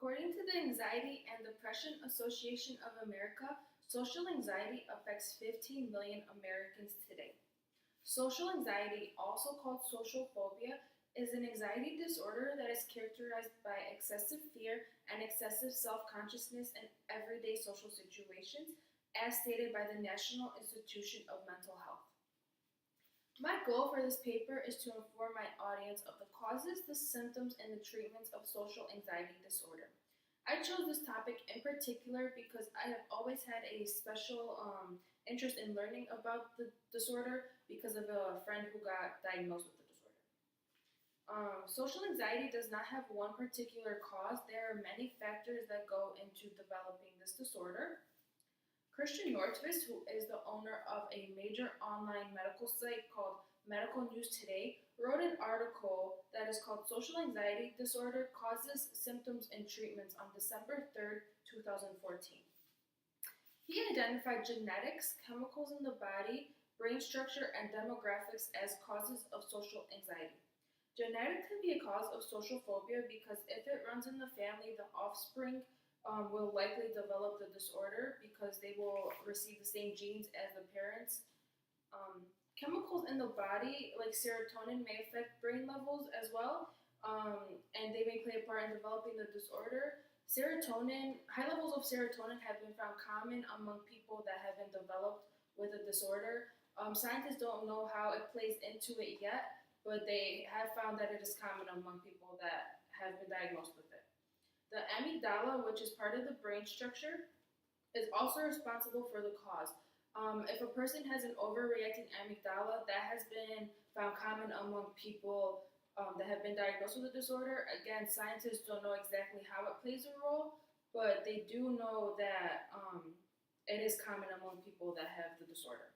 According to the Anxiety and Depression Association of America, social anxiety affects 15 million Americans today. Social anxiety, also called social phobia, is an anxiety disorder that is characterized by excessive fear and excessive self consciousness in everyday social situations, as stated by the National Institution of Mental Health. My goal for this paper is to inform my audience of the causes, the symptoms, and the treatments of social anxiety disorder. I chose this topic in particular because I have always had a special interest in learning about the disorder because of a friend who got diagnosed with the disorder. Social anxiety does not have one particular cause. There are many factors that go into developing this disorder. Christian Nordquist, who is the owner of a major online medical site called Medical News Today, wrote an article that is called Social Anxiety Disorder Causes, Symptoms, and Treatments on December 3rd, 2014. He identified genetics, chemicals in the body, brain structure, and demographics as causes of social anxiety. Genetics can be a cause of social phobia because if it runs in the family, the offspring will likely develop the disorder because they will receive the same genes as the parents. Chemicals in the body, like serotonin, may affect brain levels as well, and they may play a part in developing the disorder. High levels of serotonin have been found common among people that have been developed with a disorder. Scientists don't know how it plays into it yet, but they have found that it is common among people that have been diagnosed with it. The amygdala, which is part of the brain structure, is also responsible for the cause. If a person has an overreacting amygdala, that has been found common among people that have been diagnosed with the disorder. Again, scientists don't know exactly how it plays a role, but they do know that it is common among people that have the disorder.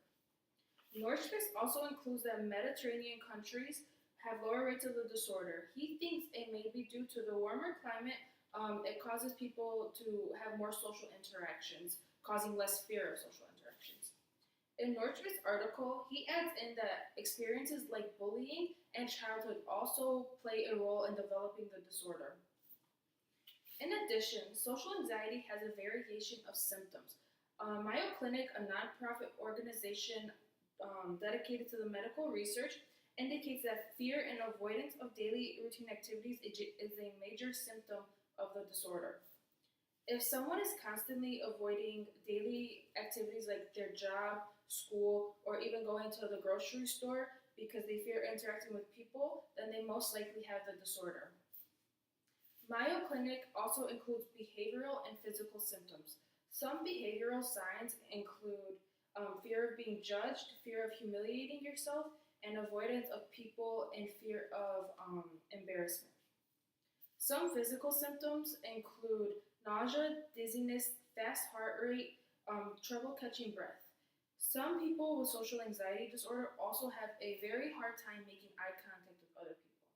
Nordquist also includes that Mediterranean countries have lower rates of the disorder. He thinks it may be due to the warmer climate. It causes people to have more social interactions, causing less fear of social interactions. In Nordquist's article, he adds in that experiences like bullying and childhood also play a role in developing the disorder. In addition, social anxiety has a variation of symptoms. Mayo Clinic, a nonprofit organization dedicated to the medical research, indicates that fear and avoidance of daily routine activities is a major symptom of the disorder. If someone is constantly avoiding daily activities like their job, school, or even going to the grocery store because they fear interacting with people, then they most likely have the disorder. Mayo Clinic also includes behavioral and physical symptoms. Some behavioral signs include fear of being judged, fear of humiliating yourself, and avoidance of people and fear of embarrassment. Some physical symptoms include nausea, dizziness, fast heart rate, trouble catching breath. Some people with social anxiety disorder also have a very hard time making eye contact with other people.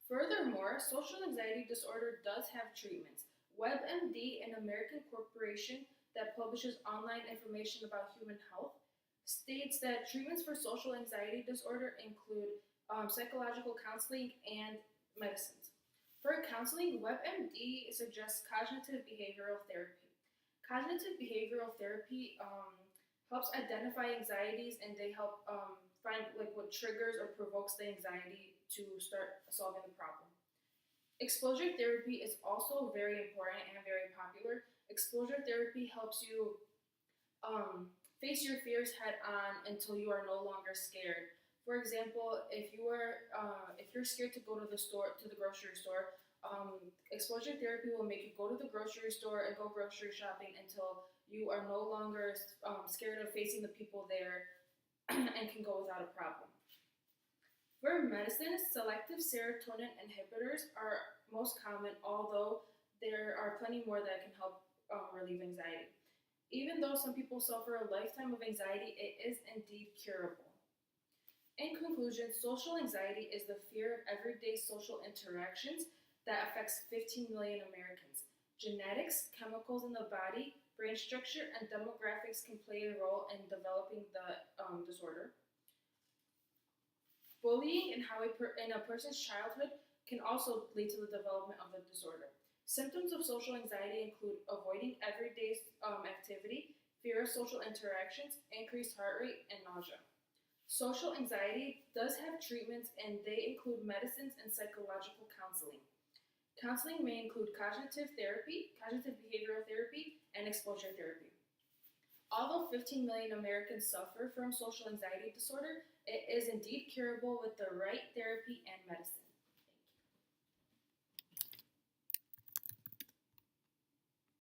Furthermore, social anxiety disorder does have treatments. WebMD, an American corporation that publishes online information about human health, states that treatments for social anxiety disorder include psychological counseling and medicines. For counseling, WebMD suggests cognitive behavioral therapy. Cognitive behavioral therapy helps identify anxieties and they help find like what triggers or provokes the anxiety to start solving the problem. Exposure therapy is also very important and very popular. Exposure therapy helps you face your fears head on until you are no longer scared. For example, if you're scared to go to the grocery store, exposure therapy will make you go to the grocery store and go grocery shopping until you are no longer scared of facing the people there and can go without a problem. For medicine, selective serotonin inhibitors are most common, although there are plenty more that can help relieve anxiety. Even though some people suffer a lifetime of anxiety, it is indeed curable. In conclusion, social anxiety is the fear of everyday social interactions that affects 15 million Americans. Genetics, chemicals in the body, brain structure, and demographics can play a role in developing the disorder. Bullying in a person's childhood can also lead to the development of the disorder. Symptoms of social anxiety include avoiding everyday activity, fear of social interactions, increased heart rate, and nausea. Social anxiety does have treatments, and they include medicines and psychological counseling. Counseling may include cognitive therapy, cognitive behavioral therapy, and exposure therapy. Although 15 million Americans suffer from social anxiety disorder, it is indeed curable with the right therapy and medicine.